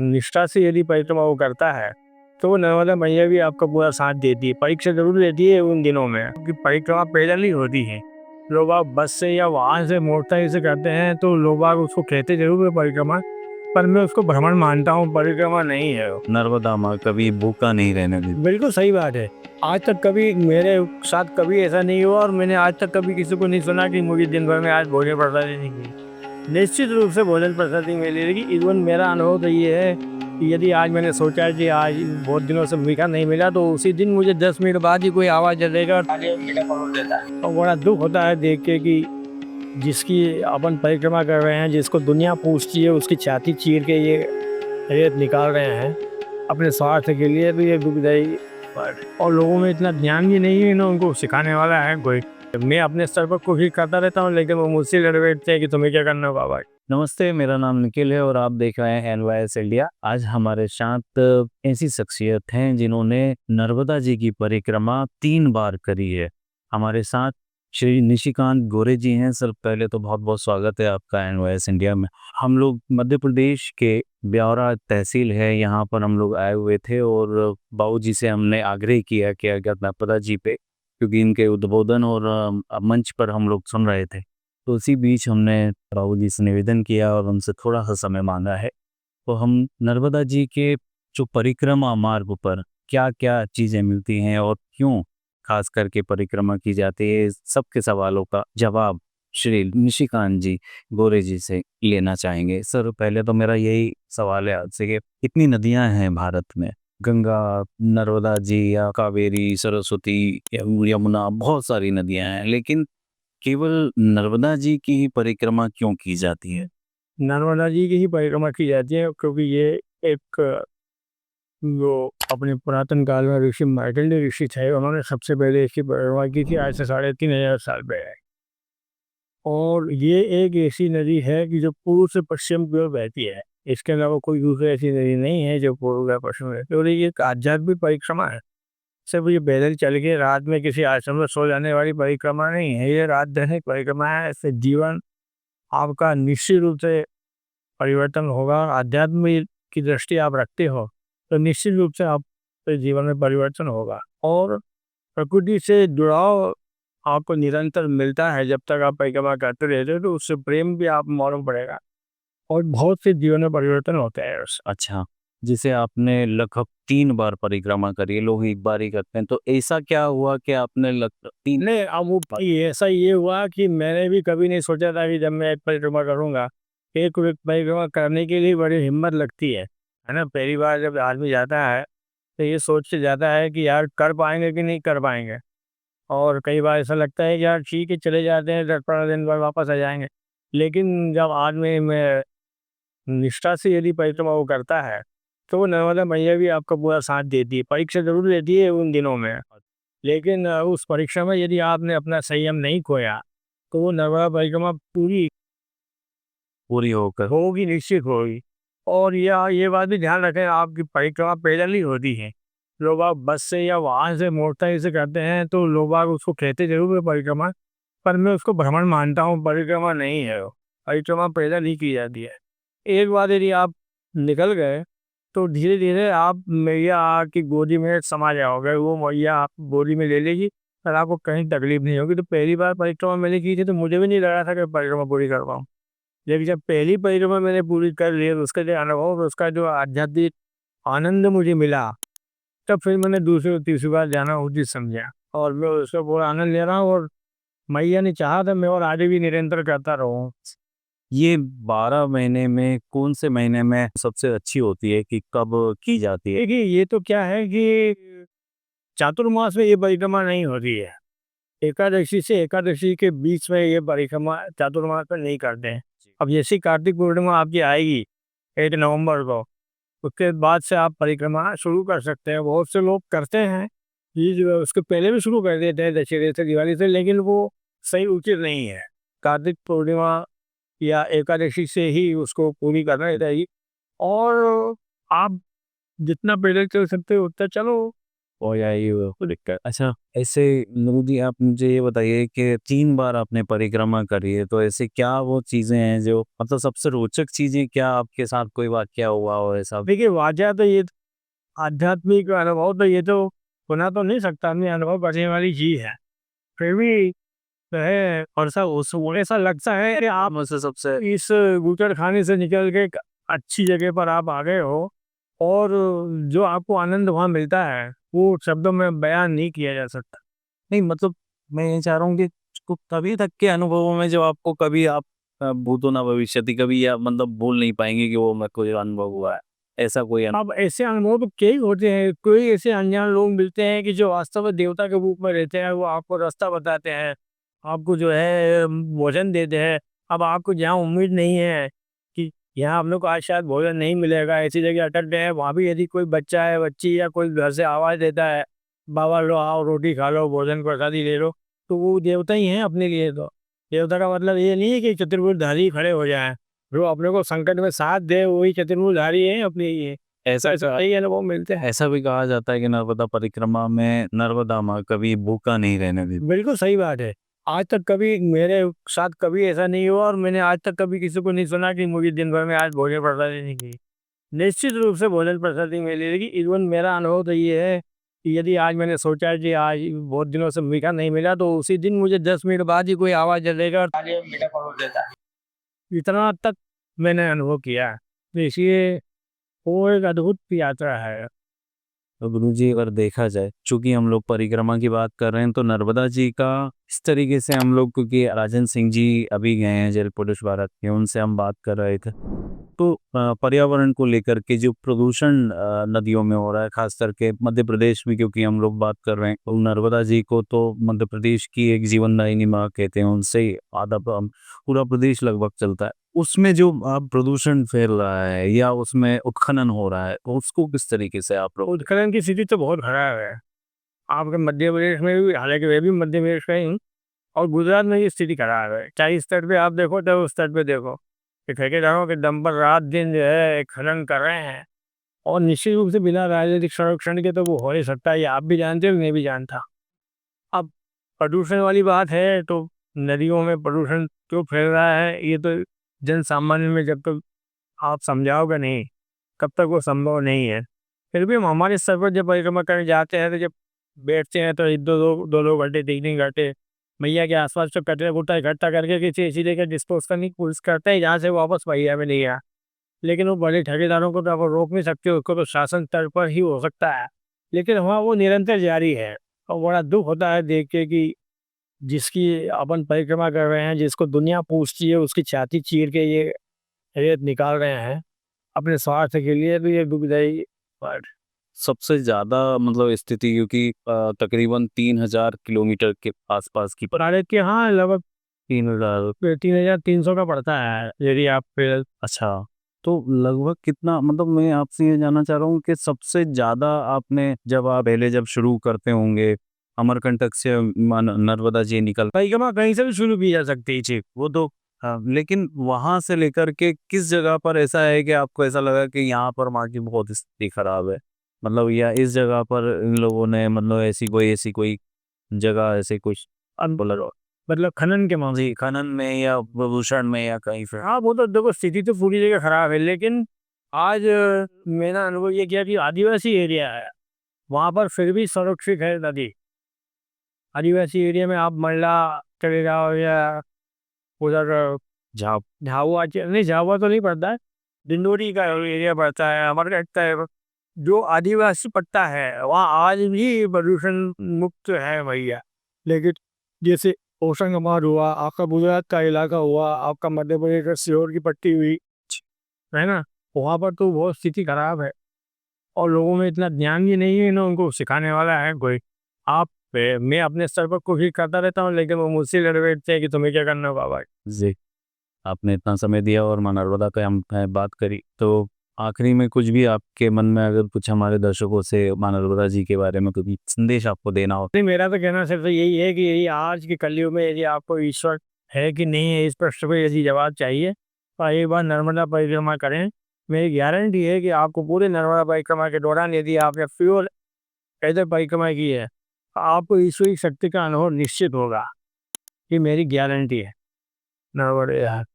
निष्ठा से यदि परिक्रमा वो करता है तो वो नर्मदा मैया भी आपका पूरा साथ देती है। परीक्षा जरूर देती है उन दिनों में, क्योंकि परिक्रमा पैदल ही होती है। लोग आप बस से या वाहन से मोटरसाइकिल से करते हैं तो लोग आप उसको कहते जरूर है परिक्रमा, पर मैं उसको भ्रमण मानता हूँ, परिक्रमा नहीं है वो। नर्मदा माँ कभी भूखा नहीं रहने दी। बिल्कुल सही बात है। आज तक कभी मेरे साथ कभी ऐसा नहीं हुआ और मैंने आज तक कभी किसी को नहीं सुना कि मुझे दिन भर में आज भोजन प्रसादी नहीं मिली। निश्चित रूप से भोजन प्रसादी मिली, लेकिन इवन मेरा अनुभव तो ये है कि यदि आज मैंने सोचा कि आज बहुत दिनों से मीठा नहीं मिला तो उसी दिन मुझे 10 मिनट बाद ही कोई आवाज़ देगा और थाली में मीठा परोस देता है। और बड़ा दुख होता है देख के कि जिसकी अपन परिक्रमा कर रहे हैं, जिसको दुनिया पूछती है, उसकी छाती चीर के ये रेत निकाल रहे हैं अपने स्वार्थ के लिए, तो ये दुखदायी बात है। और लोगों में इतना ज्ञान भी नहीं है ना, उनको सिखाने वाला है कोई। मैं अपने स्तर पर कोशिश करता रहता हूँ, लेकिन वो मुझसे लड़ बैठते हैं कि तुम्हें क्या करना है बाबा। नमस्ते, मेरा नाम निखिल है और आप देख रहे हैं NYS इंडिया। आज हमारे साथ ऐसी शख्सियत हैं जिन्होंने नर्मदा जी की परिक्रमा 3 बार करी है। हमारे साथ श्री निशिकांत गोरे जी हैं। सर, पहले तो बहुत बहुत स्वागत है आपका NYS इंडिया में। हम लोग मध्य प्रदेश के ब्यावरा तहसील है, यहाँ पर हम लोग आए हुए थे और बाबूजी से हमने आग्रह किया कि अगर नर्मदा जी पे, क्योंकि इनके उद्बोधन और मंच पर हम लोग सुन रहे थे, तो उसी बीच हमने बाबूजी से निवेदन किया और उनसे थोड़ा सा समय मांगा है। तो हम नर्मदा जी के जो परिक्रमा मार्ग पर क्या क्या चीज़ें मिलती हैं और क्यों खास करके परिक्रमा की जाती है, सबके सवालों का जवाब श्री निशिकांत जी गोरे जी से लेना चाहेंगे। सर, पहले तो मेरा यही सवाल है आपसे कि इतनी नदियां हैं भारत में, गंगा, नर्मदा जी या कावेरी, सरस्वती या यमुना, बहुत सारी नदियां हैं, लेकिन केवल नर्मदा जी की ही परिक्रमा क्यों की जाती है? नर्मदा जी की ही परिक्रमा की जाती है, क्योंकि ये एक जो अपने पुरातन काल में ऋषि मार्कंडेय ऋषि थे, उन्होंने सबसे पहले इसकी परिक्रमा की थी आज से 3,500 साल पहले। और ये एक ऐसी नदी है कि जो पूर्व से पश्चिम की ओर बहती है। इसके अलावा कोई दूसरी ऐसी नदी नहीं है जो पूर्व या पश्चिम में बहती है। और ये एक आध्यात्मिक परिक्रमा है। सिर्फ ये पैदल चल के रात में किसी आश्रम में सो जाने वाली परिक्रमा नहीं है, ये रात दैनिक परिक्रमा है। इससे जीवन आपका निश्चित रूप से परिवर्तन होगा। आध्यात्म की दृष्टि आप रखते हो तो निश्चित रूप से आपके जीवन में परिवर्तन होगा। और प्रकृति से जुड़ाव आपको निरंतर मिलता है। जब तक आप परिक्रमा करते रहते हो तो उससे प्रेम भी आप मालूम पड़ेगा और बहुत से जीवन में परिवर्तन होते हैं उससे। अच्छा, जिसे आपने लगभग 3 बार परिक्रमा करी है, लोग एक बार ही करते हैं, तो ऐसा क्या हुआ कि आपने लगभग 3? नहीं, अब वो ऐसा ये हुआ कि मैंने भी कभी नहीं सोचा था कि जब मैं एक परिक्रमा करूँगा। एक परिक्रमा करने के लिए बड़ी हिम्मत लगती है ना। पहली बार जब आदमी जाता है तो ये सोच के जाता है कि यार कर पाएंगे कि नहीं कर पाएंगे। और कई बार ऐसा लगता है कि यार ठीक है चले जाते हैं, 10-15 दिन बाद वापस आ जाएंगे। लेकिन जब आदमी में निष्ठा से यदि परिक्रमा वो करता है तो वो नर्मदा मैया भी आपका पूरा साथ देती है। परीक्षा जरूर देती है उन दिनों में, लेकिन उस परीक्षा में यदि आपने अपना संयम नहीं खोया तो वो नर्मदा परिक्रमा पूरी पूरी होकर। होगी, निश्चित होगी। और यह ये बात भी ध्यान रखें, आपकी परिक्रमा पैदल ही होती है। लोग आप बस से या वाहन से मोटरसाइकिल से करते हैं तो लोग आप उसको कहते जरूर है परिक्रमा, पर मैं उसको भ्रमण मानता हूँ, परिक्रमा नहीं है वो। परिक्रमा पैदल ही की जाती है। एक बार यदि आप निकल गए तो धीरे धीरे आप मैया की गोदी में समा जाओगे। वो मैया आप गोदी में ले लेगी और आपको कहीं तकलीफ नहीं होगी। तो पहली बार परिक्रमा मैंने की थी तो मुझे भी नहीं लगा था कि परिक्रमा पूरी कर पाऊँ। लेकिन जब पहली परिक्रमा मैंने पूरी कर ली तो उसका जो अनुभव, उसका जो आध्यात्मिक आनंद मुझे मिला, तब फिर मैंने दूसरी और तीसरी बार जाना उचित समझा। और मैं उसका पूरा आनंद ले रहा हूँ और मैया ने चाहा था मैं और आगे भी निरंतर करता रहूँ। ये 12 महीने में कौन से महीने में सबसे अच्छी होती है, कि कब की जाती है? देखिए ये तो क्या है कि चातुर्मास में ये परिक्रमा नहीं होती है। एकादशी से एकादशी के बीच में ये परिक्रमा चातुर्मास में नहीं करते हैं। अब जैसी कार्तिक पूर्णिमा आपकी आएगी 1 नवंबर को, उसके बाद से आप परिक्रमा शुरू कर सकते हैं। बहुत से लोग करते हैं ये जो उसके पहले भी शुरू कर देते हैं दशहरे से दिवाली से, लेकिन वो सही उचित नहीं है। कार्तिक पूर्णिमा या एकादशी से ही उसको पूरी करना चाहिए। और आप जितना पैदल चल सकते हो उतना चलो। और या ये वो दिक्कत। अच्छा, ऐसे नूर जी आप मुझे ये बताइए कि 3 बार आपने परिक्रमा करी है, तो ऐसे क्या वो चीज़ें हैं जो मतलब सबसे रोचक चीज़ें क्या आपके साथ कोई वाक़या हुआ हो ऐसा? देखिए, वाक़या तो ये आध्यात्मिक अनुभव तो ये तो सुना तो नहीं सकता आदमी, अनुभव करने वाली चीज़ है। फिर भी जो है और सा उस ऐसा लगता है कि आप मुझसे सबसे इस बूचड़खाने से निकल के एक अच्छी जगह पर आप आ गए हो, और जो आपको आनंद वहाँ मिलता है, वो शब्दों में बयान नहीं किया जा सकता। नहीं मतलब मैं ये चाह रहा हूँ कि कभी तक के अनुभवों में जो आपको कभी आप भूतो न भविष्यति कभी या मतलब भूल नहीं पाएँगे कि वो मेरे को जो अनुभव हुआ है, ऐसा कोई अब ऐसे अनुभव तो कई होते हैं, कोई ऐसे अनजान लोग मिलते हैं कि जो वास्तव में देवता के रूप में रहते हैं, वो आपको रास्ता बताते हैं, आपको जो है भोजन देते हैं। अब आपको जहाँ उम्मीद नहीं है कि यहाँ हम लोग को आज शायद भोजन नहीं मिलेगा, ऐसी जगह अटक गए हैं, वहाँ भी यदि कोई बच्चा है, बच्ची या कोई घर से आवाज़ देता है, बाबा लो आओ रोटी खा लो, भोजन प्रसादी ले लो, तो वो देवता ही हैं अपने लिए तो। देवता का मतलब ये नहीं है कि चतुर्भुजधारी खड़े हो जाएँ, जो अपने को संकट में साथ दे वही चतुर्भुजधारी है अपने लिए। ऐसा ऐसा कई अनुभव मिलते हैं। ऐसा भी कहा जाता है कि नर्मदा परिक्रमा में नर्मदा माँ कभी भूखा नहीं रहने देती। बिल्कुल सही बात है। आज तक कभी मेरे साथ कभी ऐसा नहीं हुआ, और मैंने आज तक कभी किसी को नहीं सुना कि मुझे दिन भर में आज भोजन प्रसादी नहीं की। निश्चित रूप से भोजन प्रसादी मिलेगी। इवन मेरा अनुभव तो ये है कि यदि आज मैंने सोचा है कि आज बहुत दिनों से मीठा नहीं मिला, तो उसी दिन मुझे 10 मिनट बाद ही कोई आवाज़ देगा और थाली में मीठा परोस देता है। इतना तक मैंने अनुभव किया है। तो इसलिए वो एक अद्भुत यात्रा है। तो गुरुजी अगर देखा जाए, चूँकि हम लोग परिक्रमा की बात कर रहे हैं, तो नर्मदा जी का इस तरीके से हम लोग क्योंकि राजन सिंह जी अभी गए हैं जल पुलिस भारत के, उनसे हम बात कर रहे थे। तो पर्यावरण को लेकर के जो प्रदूषण नदियों में हो रहा है, ख़ास करके मध्य प्रदेश में क्योंकि हम लोग बात कर रहे हैं, तो नर्मदा जी को तो मध्य प्रदेश की एक जीवनदायिनी माँ कहते हैं, उनसे ही आधा पूरा प्रदेश लगभग चलता है। उसमें जो प्रदूषण फैल रहा है या उसमें उत्खनन हो रहा है, तो उसको किस तरीके से आप लोग उत्खनन की स्थिति तो बहुत खराब है। आपके मध्य प्रदेश में भी, हालाँकि मैं भी मध्य प्रदेश का ही हूँ, और गुजरात में ये स्थिति खराब है। चाहे इस स्तर पे आप देखो, चाहे उस स्तर पे देखो, कि ठेकेदारों के दम पर रात-दिन जो है खनन कर रहे हैं, और निश्चित रूप से बिना राजनीतिक संरक्षण के तो वो हो नहीं सकता। ये आप भी जानते हो, मैं भी जानता। अब प्रदूषण वाली बात है, तो नदियों में प्रदूषण क्यों फैल रहा है, ये तो जन सामान्य में जब तक आप समझाओगे नहीं, कब तक वो संभव नहीं है। फिर भी हम हमारे स्तर पर जब परिक्रमा करने जाते हैं, तो जब बैठते हैं तो 2-2 घंटे 3-3 घंटे मैया के आसपास जो कचरा-कुटा इकट्ठा करके किसी ऐसी जगह डिस्पोज़ करने की कोशिश करते हैं जहाँ से वापस मैया में नहीं आए। लेकिन वो बड़े ठेकेदारों को तो आप रोक नहीं सकते, उसको तो शासन स्तर पर ही हो सकता है। लेकिन वहाँ वो निरंतर जारी है, और बड़ा दुःख होता है देख के कि जिसकी अपन परिक्रमा कर रहे हैं, जिसको दुनिया पूजती है, उसकी छाती चीर के ये रेत निकाल रहे हैं अपने स्वार्थ के लिए, तो ये दुखदाई बात। सबसे ज़्यादा मतलब स्थिति क्योंकि तकरीबन 3000 किलोमीटर के आसपास की भारत के हाँ लगभग 3000 3300 का पड़ता है यदि आप फिर। अच्छा, तो लगभग कितना मतलब मैं आपसे ये जानना चाह रहा हूँ कि सबसे ज़्यादा आपने जब आप पहले जब शुरू करते होंगे, अमरकंटक से नर्मदा जी निकल परिक्रमा कहीं से भी शुरू की जा सकती है जी। वो तो हाँ, लेकिन वहाँ से लेकर के किस जगह पर ऐसा है कि आपको ऐसा लगा कि यहाँ पर माँ की बहुत स्थिति खराब है? मतलब या इस जगह पर इन लोगों ने मतलब ऐसी कोई जगह ऐसे कुछ अब बोला मतलब खनन के मामले। जी, खनन में या प्रदूषण में या कहीं पे? हाँ, वो तो देखो स्थिति तो पूरी जगह खराब है, लेकिन आज मेरा अनुभव ये किया कि आदिवासी एरिया है, वहाँ पर फिर भी संरक्षित है नदी। आदिवासी एरिया में आप मंडला चले जाओ, या उधर जहाँ झाबुआ नहीं, झाबुआ तो नहीं पड़ता है, डिंडोरी का एरिया पड़ता है, हमारे लगता है जो आदिवासी पट्टा है वहाँ आज भी प्रदूषण मुक्त है भैया। लेकिन जैसे होशंगाबाद हुआ, आपका गुजरात का इलाका हुआ, आपका मध्य प्रदेश का सीहोर की पट्टी हुई, है ना, वहाँ पर तो बहुत स्थिति खराब है, और लोगों में इतना ज्ञान भी नहीं है ना, उनको सिखाने वाला है कोई। आप मैं अपने स्तर पर कोशिश करता रहता हूँ, लेकिन वो मुझसे लड़ बैठते हैं कि तुम्हें क्या करना है बाबा। जी, आपने इतना समय दिया और माँ नर्मदा पे हम बात करी, तो आखिरी में कुछ भी आपके मन में अगर कुछ हमारे दर्शकों से माँ नर्मदा जी के बारे में कोई संदेश आपको देना हो? नहीं, मेरा तो कहना सिर्फ यही है कि यही आज के कलयुग में यदि आपको ईश्वर है कि नहीं है, इस प्रश्न पे यदि जवाब चाहिए, तो एक बार नर्मदा परिक्रमा करें। मेरी गारंटी है कि आपको पूरे नर्मदा परिक्रमा के दौरान यदि आपने फ्यूल पैदल परिक्रमा की है, आपको ईश्वरी शक्ति का अनुभव निश्चित होगा, ये मेरी गारंटी है। नर्मदे हर।